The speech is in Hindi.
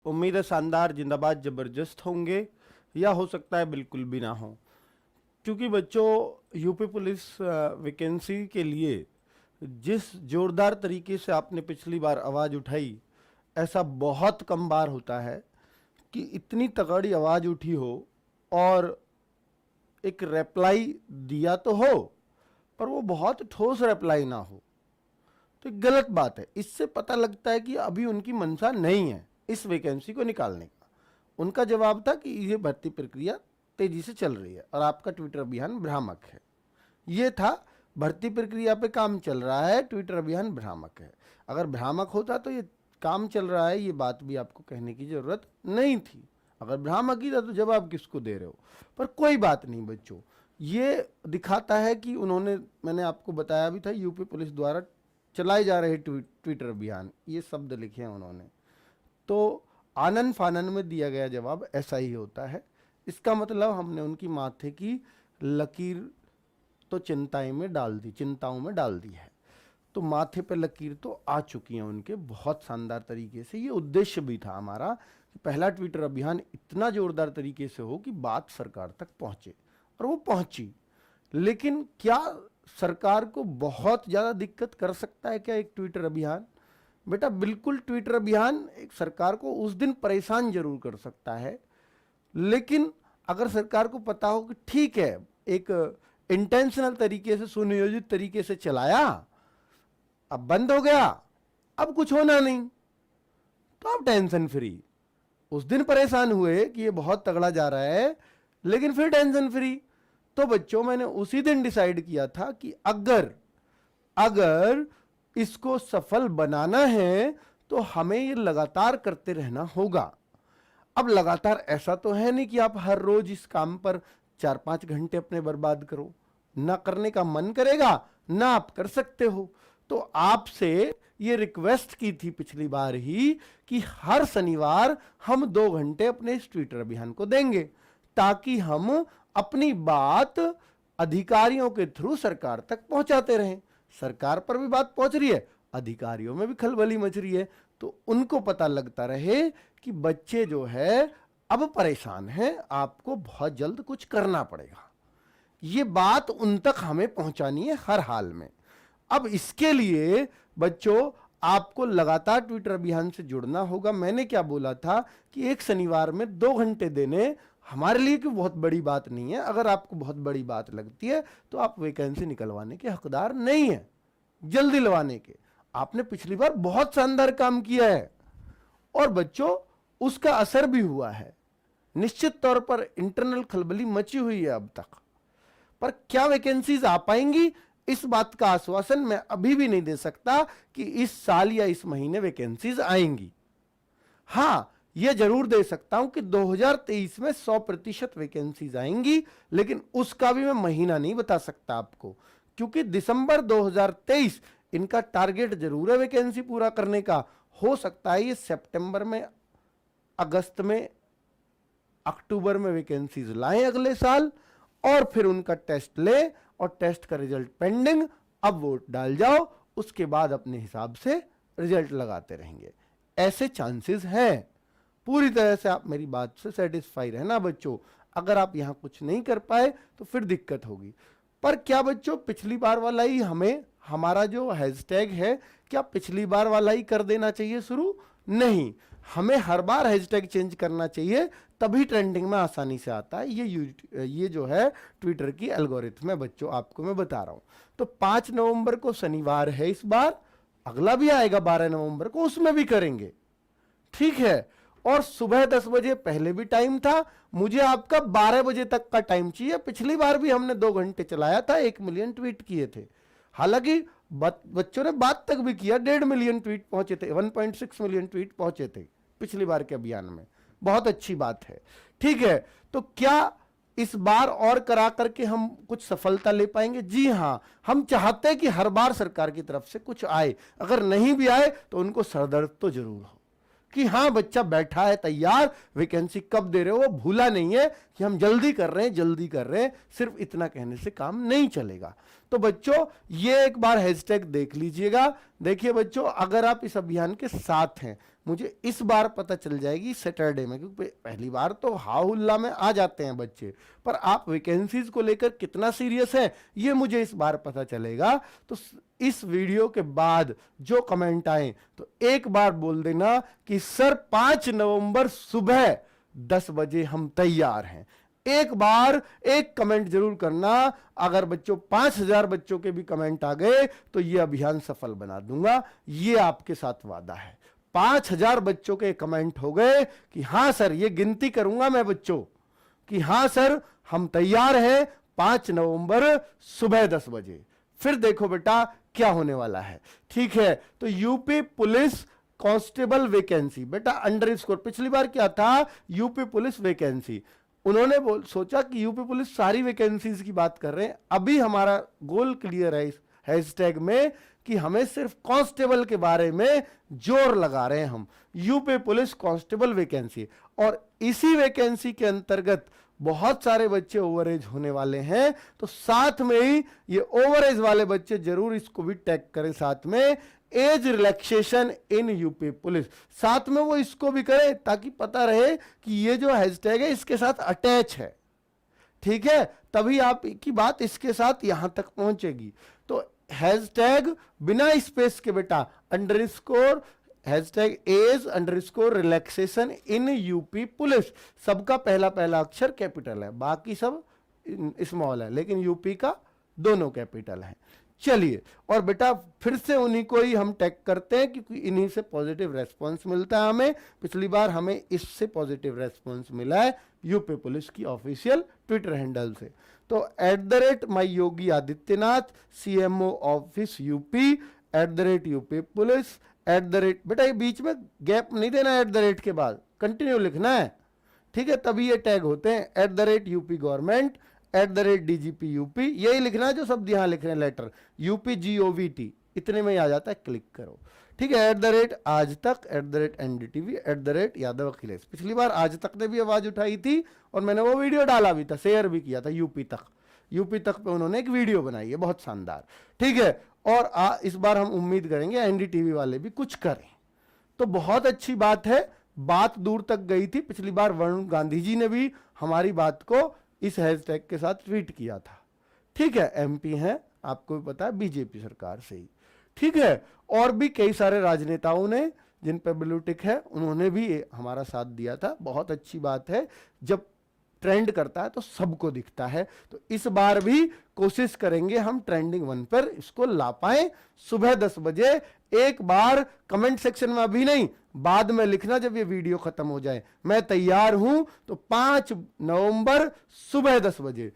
उम्मीद है शानदार जिंदाबाद जबरदस्त होंगे, या हो सकता है बिल्कुल भी ना हो। क्योंकि बच्चों, यूपी पुलिस वैकेंसी के लिए जिस जोरदार तरीके से आपने पिछली बार आवाज़ उठाई, ऐसा बहुत कम बार होता है कि इतनी तगड़ी आवाज़ उठी हो और एक रिप्लाई दिया तो हो, पर वो बहुत ठोस रिप्लाई ना हो। तो एक गलत बात है। इससे पता लगता है कि अभी उनकी मंशा नहीं है इस वैकेंसी को निकालने का। उनका जवाब था कि ये भर्ती प्रक्रिया तेजी से चल रही है और आपका ट्विटर अभियान भ्रामक है। ये था, भर्ती प्रक्रिया पे काम चल रहा है, ट्विटर अभियान भ्रामक है। अगर भ्रामक होता तो ये काम चल रहा है, ये बात भी आपको कहने की जरूरत नहीं थी। अगर भ्रामक ही था तो जवाब किसको दे रहे हो। पर कोई बात नहीं बच्चों, ये दिखाता है कि उन्होंने, मैंने आपको बताया भी था, यूपी पुलिस द्वारा चलाए जा रहे ट्विटर अभियान, ये शब्द लिखे हैं उन्होंने। तो आनन फानन में दिया गया जवाब ऐसा ही होता है। इसका मतलब हमने उनकी माथे की लकीर तो चिंताओं में डाल दी है। तो माथे पे लकीर तो आ चुकी है उनके बहुत शानदार तरीके से। ये उद्देश्य भी था हमारा कि पहला ट्विटर अभियान इतना जोरदार तरीके से हो कि बात सरकार तक पहुंचे, और वो पहुंची। लेकिन क्या सरकार को बहुत ज़्यादा दिक्कत कर सकता है क्या एक ट्विटर अभियान? बेटा बिल्कुल, ट्विटर अभियान एक सरकार को उस दिन परेशान जरूर कर सकता है, लेकिन अगर सरकार को पता हो कि ठीक है, एक इंटेंशनल तरीके से, सुनियोजित तरीके से चलाया, अब बंद हो गया, अब कुछ होना नहीं, तो आप टेंशन फ्री। उस दिन परेशान हुए कि ये बहुत तगड़ा जा रहा है, लेकिन फिर टेंशन फ्री। तो बच्चों, मैंने उसी दिन डिसाइड किया था कि अगर इसको सफल बनाना है तो हमें ये लगातार करते रहना होगा। अब लगातार ऐसा तो है नहीं कि आप हर रोज इस काम पर 4-5 घंटे अपने बर्बाद करो। ना करने का मन करेगा, ना आप कर सकते हो। तो आपसे ये रिक्वेस्ट की थी पिछली बार ही कि हर शनिवार हम 2 घंटे अपने इस ट्विटर अभियान को देंगे, ताकि हम अपनी बात अधिकारियों के थ्रू सरकार तक पहुंचाते रहें। सरकार पर भी बात पहुंच रही है, अधिकारियों में भी खलबली मच रही है, तो उनको पता लगता रहे कि बच्चे जो है अब परेशान हैं, आपको बहुत जल्द कुछ करना पड़ेगा। ये बात उन तक हमें पहुंचानी है हर हाल में। अब इसके लिए बच्चों, आपको लगातार ट्विटर अभियान से जुड़ना होगा। मैंने क्या बोला था कि एक शनिवार में 2 घंटे देने हमारे लिए कोई बहुत बड़ी बात नहीं है। अगर आपको बहुत बड़ी बात लगती है तो आप वैकेंसी निकलवाने के हकदार नहीं है, जल्दी लवाने के। आपने पिछली बार बहुत शानदार काम किया है और बच्चों उसका असर भी हुआ है। निश्चित तौर पर इंटरनल खलबली मची हुई है अब तक, पर क्या वैकेंसीज आ पाएंगी, इस बात का आश्वासन मैं अभी भी नहीं दे सकता कि इस साल या इस महीने वैकेंसीज आएंगी। हां, यह जरूर दे सकता हूं कि 2023 में 100% वैकेंसीज आएंगी, लेकिन उसका भी मैं महीना नहीं बता सकता आपको, क्योंकि दिसंबर 2023 इनका टारगेट जरूर है वैकेंसी पूरा करने का। हो सकता है ये सितंबर में, अगस्त में, अक्टूबर में वैकेंसीज लाएं अगले साल, और फिर उनका टेस्ट ले और टेस्ट का रिजल्ट पेंडिंग। अब वोट डाल जाओ, उसके बाद अपने हिसाब से रिजल्ट लगाते रहेंगे। ऐसे चांसेस हैं। पूरी तरह से आप मेरी बात से सेटिस्फाई रहना बच्चों। अगर आप यहां कुछ नहीं कर पाए तो फिर दिक्कत होगी। पर क्या बच्चों, पिछली बार वाला ही हमें, हमारा जो हैशटैग है, क्या पिछली बार वाला ही कर देना चाहिए शुरू? नहीं, हमें हर बार हैशटैग चेंज करना चाहिए, तभी ट्रेंडिंग में आसानी से आता है। ये जो है ट्विटर की एल्गोरिथम है बच्चों, आपको मैं बता रहा हूं। तो 5 नवंबर को शनिवार है इस बार, अगला भी आएगा 12 नवंबर को, उसमें भी करेंगे, ठीक है। और सुबह 10 बजे पहले भी टाइम था, मुझे आपका 12 बजे तक का टाइम चाहिए। पिछली बार भी हमने 2 घंटे चलाया था, 1 मिलियन ट्वीट किए थे। हालांकि बच्चों ने बात तक भी किया, 1.5 मिलियन ट्वीट पहुंचे थे, 1.6 मिलियन ट्वीट पहुंचे थे पिछली बार के अभियान में। बहुत अच्छी बात है, ठीक है। तो क्या इस बार और करा करके हम कुछ सफलता ले पाएंगे? जी हां, हम चाहते हैं कि हर बार सरकार की तरफ से कुछ आए। अगर नहीं भी आए तो उनको सरदर्द तो जरूर हो, कि हाँ बच्चा बैठा है तैयार, वैकेंसी कब दे रहे हो, वो भूला नहीं है कि हम जल्दी कर रहे हैं, जल्दी कर रहे हैं। सिर्फ इतना कहने से काम नहीं चलेगा। तो बच्चों ये एक बार हैशटैग देख लीजिएगा। देखिए बच्चों, अगर आप इस अभियान के साथ हैं, मुझे इस बार पता चल जाएगी सैटरडे में, क्योंकि पहली बार तो हाहुल्ला में आ जाते हैं बच्चे, पर आप वैकेंसीज को लेकर कितना सीरियस है ये मुझे इस बार पता चलेगा। तो इस वीडियो के बाद जो कमेंट आए तो एक बार बोल देना कि सर 5 नवंबर सुबह 10 बजे हम तैयार हैं। एक बार एक कमेंट जरूर करना। अगर बच्चों 5000 बच्चों के भी कमेंट आ गए तो ये अभियान सफल बना दूंगा, ये आपके साथ वादा है। 5000 बच्चों के कमेंट हो गए कि हां सर, ये गिनती करूंगा मैं बच्चों कि हां सर हम तैयार हैं 5 नवंबर सुबह 10 बजे। फिर देखो बेटा क्या होने वाला है। ठीक है, तो यूपी पुलिस कांस्टेबल वैकेंसी, बेटा अंडरस्कोर, पिछली बार क्या था, यूपी पुलिस वैकेंसी। उन्होंने सोचा कि यूपी पुलिस सारी वैकेंसीज की बात कर रहे हैं। अभी हमारा गोल क्लियर है इस हैशटैग में कि हमें सिर्फ कांस्टेबल के बारे में जोर लगा रहे हैं हम, यूपी पुलिस कांस्टेबल वैकेंसी। और इसी वैकेंसी के अंतर्गत बहुत सारे बच्चे ओवरेज होने वाले हैं, तो साथ में ही ये ओवरेज वाले बच्चे जरूर इसको भी टैग करें साथ में, age relaxation in UP police, साथ में वो इसको भी करें ताकि पता रहे कि ये जो हैशटैग है इसके साथ अटैच है। ठीक है, तभी आप की बात इसके साथ यहां तक पहुंचेगी। तो हैशटैग बिना स्पेस के बेटा underscore hashtag age underscore relaxation in UP police, सबका पहला पहला अक्षर कैपिटल है, बाकी सब स्मॉल है, लेकिन यूपी का दोनों कैपिटल है। चलिए, और बेटा फिर से उन्हीं को ही हम टैग करते हैं क्योंकि इन्हीं से पॉजिटिव रेस्पॉन्स मिलता है हमें। पिछली बार हमें इससे पॉजिटिव रेस्पॉन्स मिला है यूपी पुलिस की ऑफिशियल ट्विटर हैंडल से। तो @my Yogi Adityanath, CMO office UP, @UP police, बेटा ये बीच में गैप नहीं देना, @ के बाद कंटिन्यू लिखना है। ठीक है, तभी ये टैग होते हैं। @यूपी गवर्नमेंट, @DGP यूपी, यही लिखना है जो शब्द यहां लिख रहे हैं, लेटर यूपी GOVT, इतने में आ जाता है, क्लिक करो। ठीक है, @आज तक, @NDTV, @यादव अखिलेश। पिछली बार आज तक ने भी आवाज उठाई थी और मैंने वो वीडियो डाला भी था, शेयर भी किया था। यूपी तक पे उन्होंने एक वीडियो बनाई है, बहुत शानदार। ठीक है, और इस बार हम उम्मीद करेंगे NDTV वाले भी कुछ करें, तो बहुत अच्छी बात है। बात दूर तक गई थी, पिछली बार वरुण गांधी जी ने भी हमारी बात को इस हैशटैग के साथ ट्वीट किया था। ठीक है, MP हैं, आपको भी पता है, बीजेपी सरकार से ही। ठीक है, और भी कई सारे राजनेताओं ने जिन पे ब्लू टिक है उन्होंने भी हमारा साथ दिया था। बहुत अच्छी बात है, जब ट्रेंड करता है तो सबको दिखता है। तो इस बार भी कोशिश करेंगे हम ट्रेंडिंग 1 पर इसको ला पाए सुबह 10 बजे। एक बार कमेंट सेक्शन में, अभी नहीं, बाद में लिखना जब ये वीडियो खत्म हो जाए, मैं तैयार हूं। तो 5 नवंबर सुबह 10 बजे